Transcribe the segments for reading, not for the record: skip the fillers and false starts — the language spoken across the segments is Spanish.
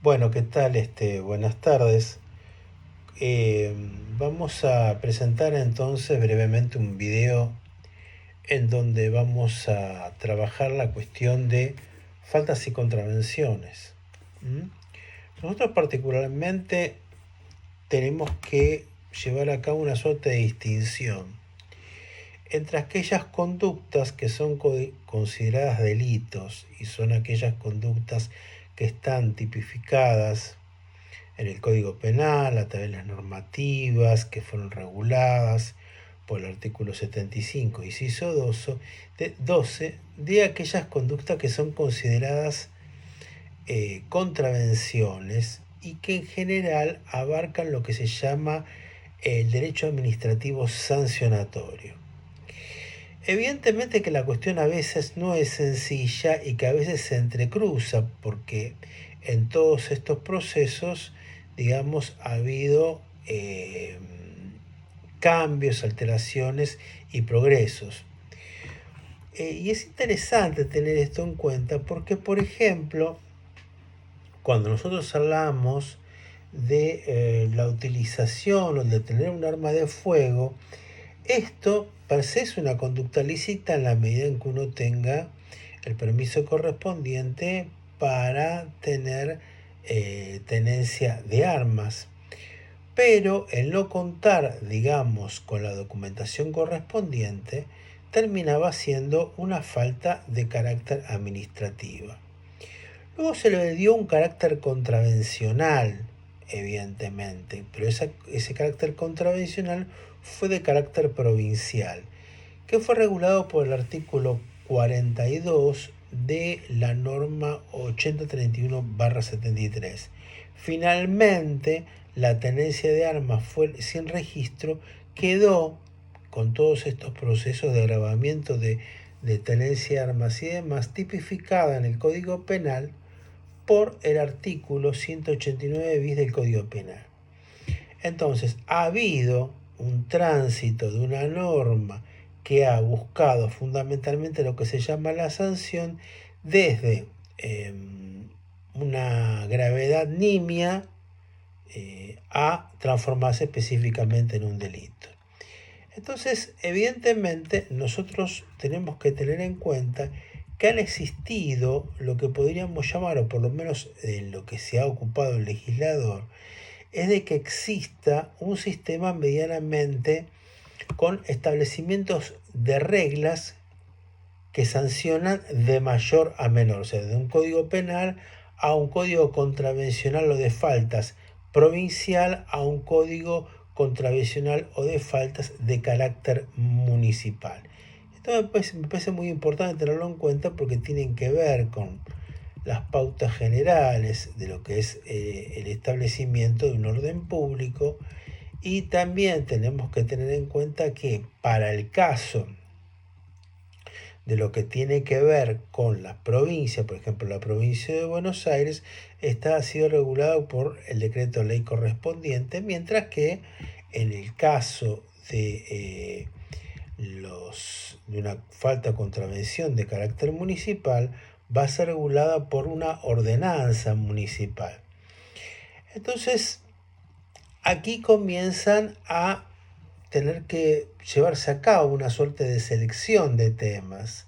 Bueno, ¿qué tal? Buenas tardes. Eh, Vamos a presentar entonces brevemente un video en donde vamos a trabajar la cuestión de faltas y contravenciones. ¿Mm? Nosotros particularmente tenemos que llevar a cabo una suerte de distinción entre aquellas conductas que son consideradas delitos y son aquellas conductas que están tipificadas en el Código Penal, a través de las normativas que fueron reguladas por el artículo 75, inciso 12, de aquellas conductas que son consideradas contravenciones y que en general abarcan lo que se llama el derecho administrativo sancionatorio. Evidentemente que la cuestión a veces no es sencilla y que a veces se entrecruza porque en todos estos procesos, digamos, ha habido cambios, alteraciones y progresos. Y es interesante tener esto en cuenta porque, por ejemplo, cuando nosotros hablamos de la utilización o de tener un arma de fuego, esto per se es una conducta lícita en la medida en que uno tenga el permiso correspondiente para tener tenencia de armas. Pero el no contar, digamos, con la documentación correspondiente, terminaba siendo una falta de carácter administrativa. Luego se le dio un carácter contravencional, evidentemente, pero ese carácter contravencional fue de carácter provincial, que fue regulado por el artículo 42 de la norma 8031/73. Finalmente, la tenencia de armas sin registro quedó, con todos estos procesos de agravamiento de tenencia de armas y demás, tipificada en el Código Penal por el artículo 189 bis del Código Penal. Entonces, ha habido un tránsito de una norma que ha buscado fundamentalmente lo que se llama la sanción desde una gravedad nimia a transformarse específicamente en un delito. Entonces, evidentemente, nosotros tenemos que tener en cuenta que han existido lo que podríamos llamar, o por lo menos lo que se ha ocupado el legislador, es de que exista un sistema medianamente con establecimientos de reglas que sancionan de mayor a menor, o sea, de un código penal a un código contravencional o de faltas provincial a un código contravencional o de faltas de carácter municipal. Esto me parece muy importante tenerlo en cuenta porque tienen que ver con las pautas generales de lo que es el establecimiento de un orden público, y también tenemos que tener en cuenta que para el caso de lo que tiene que ver con la provincia, por ejemplo la provincia de Buenos Aires, ha sido regulado por el decreto ley correspondiente, mientras que en el caso de una falta de contravención de carácter municipal va a ser regulada por una ordenanza municipal. Entonces, aquí comienzan a tener que llevarse a cabo una suerte de selección de temas.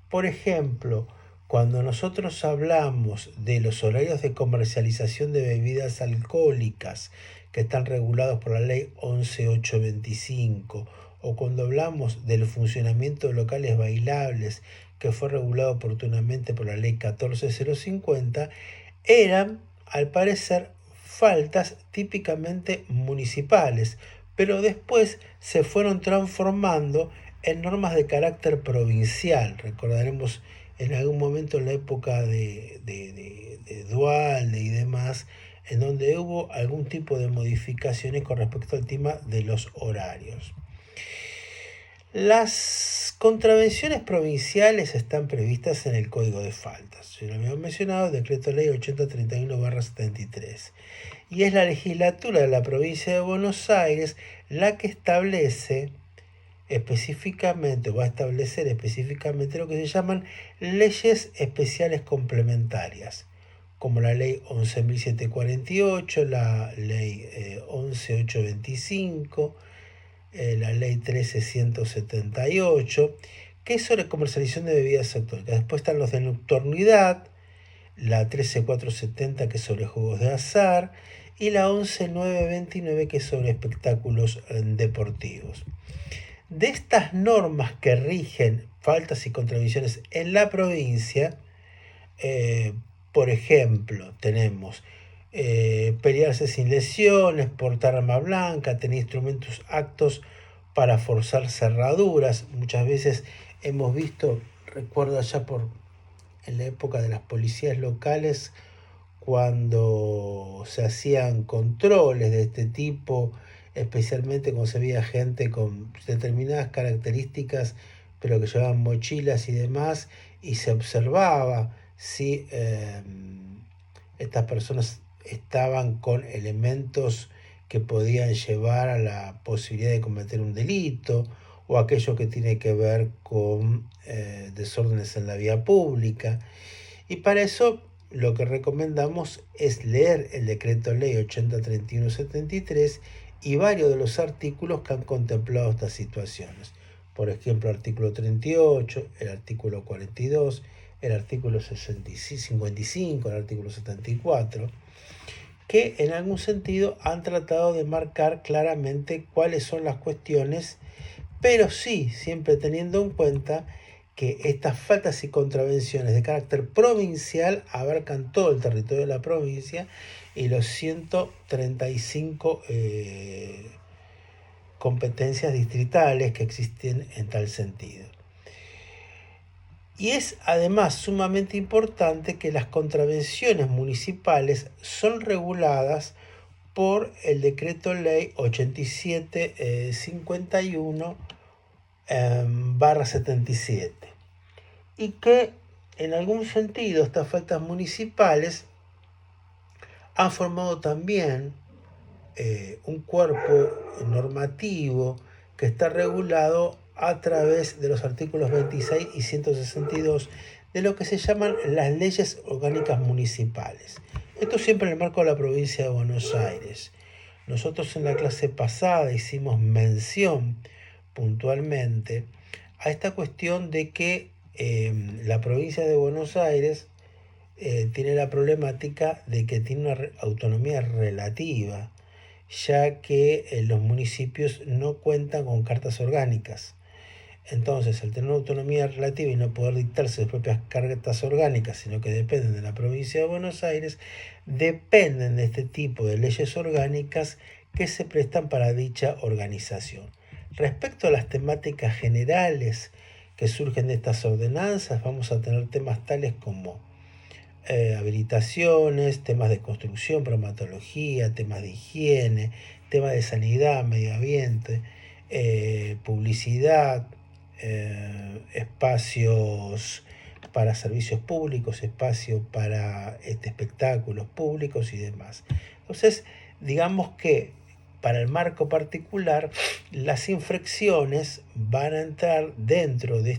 Por ejemplo, cuando nosotros hablamos de los horarios de comercialización de bebidas alcohólicas que están regulados por la ley 11825, o cuando hablamos del funcionamiento de locales bailables que fue regulado oportunamente por la ley 14050, eran, al parecer, faltas típicamente municipales, pero después se fueron transformando en normas de carácter provincial. Recordaremos en algún momento en la época de Duhalde y demás, en donde hubo algún tipo de modificaciones con respecto al tema de los horarios. Las contravenciones provinciales están previstas en el Código de Faltas. Ya lo habíamos mencionado, el Decreto Ley 8031/73. Y es la legislatura de la provincia de Buenos Aires la que establece específicamente, va a establecer específicamente lo que se llaman leyes especiales complementarias. como la ley 11.748, la ley 11.825, la ley 13.178, que es sobre comercialización de bebidas alcohólicas. Después están los de nocturnidad, la 13.470, que es sobre juegos de azar, y la 11.929, que es sobre espectáculos deportivos. De estas normas que rigen faltas y contravenciones en la provincia, por ejemplo, tenemos pelearse sin lesiones, portar arma blanca, tener instrumentos actos para forzar cerraduras. Muchas veces hemos visto, recuerdo allá en la época de las policías locales, cuando se hacían controles de este tipo, especialmente cuando se veía gente con determinadas características, pero que llevaban mochilas y demás, y se observaba si estas personas estaban con elementos que podían llevar a la posibilidad de cometer un delito, o aquello que tiene que ver con desórdenes en la vía pública. Y para eso lo que recomendamos es leer el decreto ley 803173 y varios de los artículos que han contemplado estas situaciones. Por ejemplo, el artículo 38, el artículo 42, el artículo 55, el artículo 74, que en algún sentido han tratado de marcar claramente cuáles son las cuestiones, pero sí, siempre teniendo en cuenta que estas faltas y contravenciones de carácter provincial abarcan todo el territorio de la provincia y los 135 competencias distritales que existen en tal sentido. Y es además sumamente importante que las contravenciones municipales son reguladas por el decreto ley 8751 /77, y que en algún sentido estas faltas municipales han formado también un cuerpo normativo que está regulado a través de los artículos 26 y 162 de lo que se llaman las leyes orgánicas municipales. Esto siempre en el marco de la provincia de Buenos Aires. Nosotros en la clase pasada hicimos mención puntualmente a esta cuestión de que la provincia de Buenos Aires tiene la problemática de que tiene una autonomía relativa, ya que los municipios no cuentan con cartas orgánicas. Entonces, al tener una autonomía relativa y no poder dictarse sus propias cartas orgánicas, sino que dependen de la provincia de Buenos Aires, dependen de este tipo de leyes orgánicas que se prestan para dicha organización. Respecto a las temáticas generales que surgen de estas ordenanzas, vamos a tener temas tales como habilitaciones, temas de construcción, bromatología, temas de higiene, temas de sanidad, medio ambiente, publicidad, espacios para servicios públicos, espacios para espectáculos públicos y demás. Entonces, digamos que para el marco particular, las infracciones van a entrar dentro de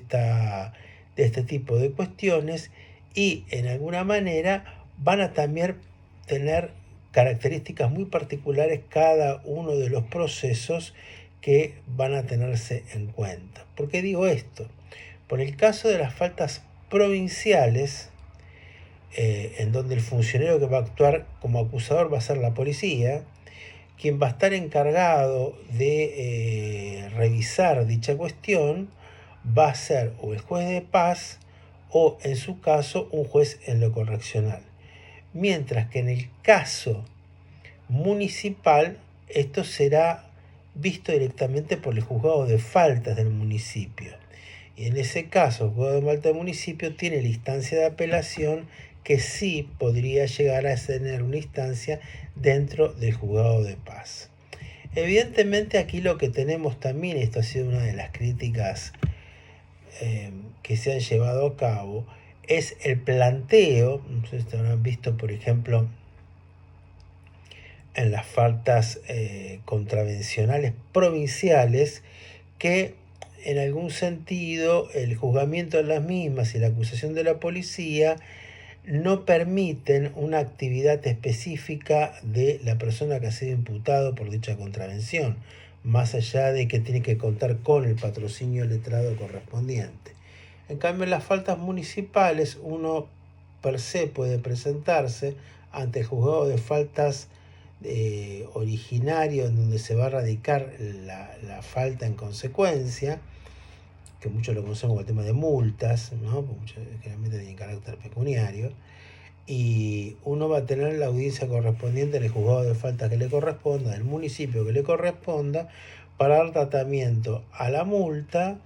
este tipo de cuestiones y en alguna manera van a también tener características muy particulares cada uno de los procesos que van a tenerse en cuenta. ¿Por qué digo esto? Por el caso de las faltas provinciales, en donde el funcionario que va a actuar como acusador va a ser la policía, quien va a estar encargado de revisar dicha cuestión va a ser o el juez de paz o, en su caso, un juez en lo correccional. Mientras que en el caso municipal, esto será visto directamente por el juzgado de faltas del municipio. Y en ese caso, el juzgado de faltas del municipio tiene la instancia de apelación que sí podría llegar a tener una instancia dentro del juzgado de paz. Evidentemente aquí lo que tenemos también, esto ha sido una de las críticas que se han llevado a cabo, es el planteo, no sé si habrán visto por ejemplo en las faltas contravencionales provinciales, que en algún sentido el juzgamiento de las mismas y la acusación de la policía no permiten una actividad específica de la persona que ha sido imputado por dicha contravención, más allá de que tiene que contar con el patrocinio letrado correspondiente. En cambio, en las faltas municipales, uno per se puede presentarse ante el juzgado de faltas originario, en donde se va a radicar la falta en consecuencia, que muchos lo conocen como el tema de multas, ¿no? Porque muchos generalmente tienen carácter pecuniario, y uno va a tener la audiencia correspondiente en el juzgado de faltas que le corresponda, del municipio que le corresponda, para dar tratamiento a la multa,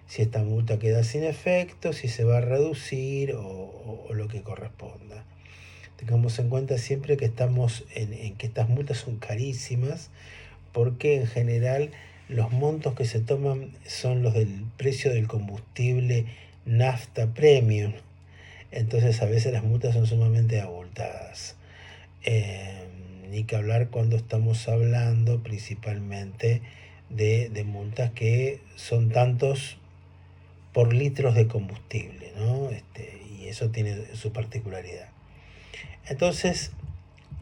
si esta multa queda sin efecto, si se va a reducir o lo que corresponda. Tengamos en cuenta siempre que estamos en que estas multas son carísimas, porque en general los montos que se toman son los del precio del combustible nafta premium. Entonces a veces las multas son sumamente abultadas. Ni que hablar cuando estamos hablando principalmente de multas que son tantos por litros de combustible, ¿no? Y eso tiene su particularidad. Entonces,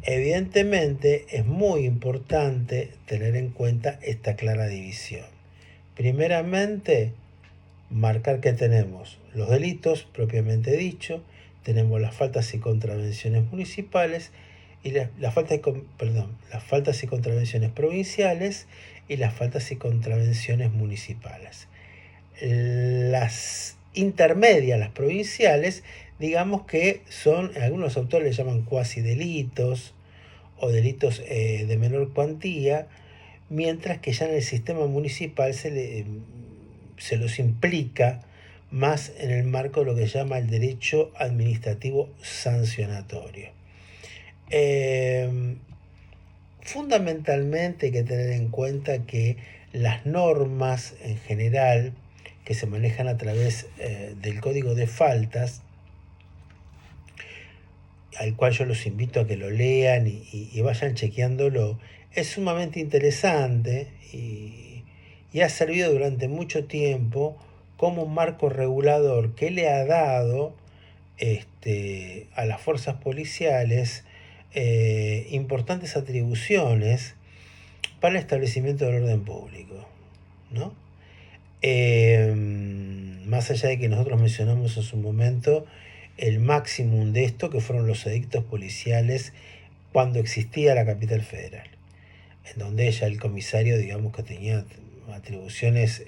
evidentemente es muy importante tener en cuenta esta clara división. Primeramente, marcar que tenemos los delitos propiamente dicho, tenemos las faltas y contravenciones municipales y las faltas y contravenciones provinciales y las faltas y contravenciones municipales. Las intermedias, las provinciales, digamos que son, algunos autores les llaman cuasi delitos o delitos de menor cuantía, mientras que ya en el sistema municipal se los implica más en el marco de lo que se llama el derecho administrativo sancionatorio. Fundamentalmente hay que tener en cuenta que las normas en general que se manejan a través del Código de Faltas, al cual yo los invito a que lo lean y vayan chequeándolo, es sumamente interesante y ha servido durante mucho tiempo como un marco regulador que le ha dado a las fuerzas policiales importantes atribuciones para el establecimiento del orden público, ¿no? Más allá de que nosotros mencionamos en su momento el máximo de esto, que fueron los edictos policiales cuando existía la capital federal, en donde ya el comisario, digamos que tenía atribuciones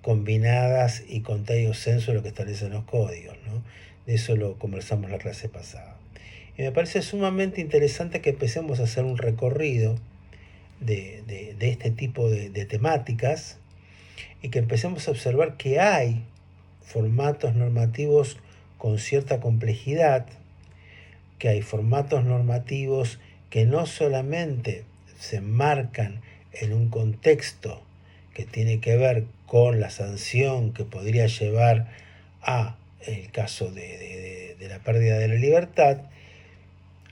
combinadas y con tallo censo de lo que establecen los códigos, ¿no? De eso lo conversamos la clase pasada. Y me parece sumamente interesante que empecemos a hacer un recorrido de este tipo de temáticas y que empecemos a observar que hay formatos normativos con cierta complejidad, que hay formatos normativos que no solamente se enmarcan en un contexto que tiene que ver con la sanción que podría llevar a el caso de la pérdida de la libertad,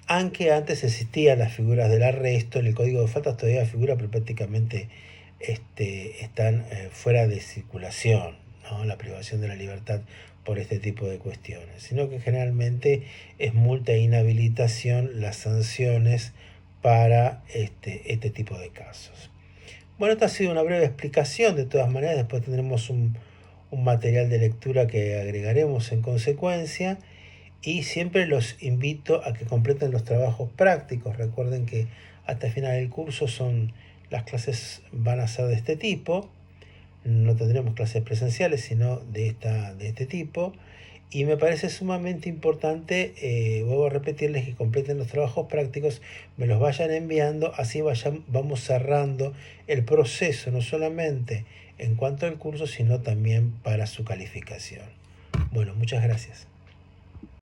aunque antes existían las figuras del arresto, en el Código de Faltas todavía figura, pero prácticamente están fuera de circulación, ¿no? La privación de la libertad por este tipo de cuestiones, sino que generalmente es multa e inhabilitación las sanciones para este tipo de casos. Bueno, esta ha sido una breve explicación, de todas maneras después tendremos un material de lectura que agregaremos en consecuencia. Y siempre los invito a que completen los trabajos prácticos. Recuerden que hasta el final del curso las clases van a ser de este tipo. No tendremos clases presenciales, sino de este tipo. Y me parece sumamente importante, vuelvo a repetirles, que completen los trabajos prácticos, me los vayan enviando, así vamos cerrando el proceso, no solamente en cuanto al curso, sino también para su calificación. Bueno, muchas gracias.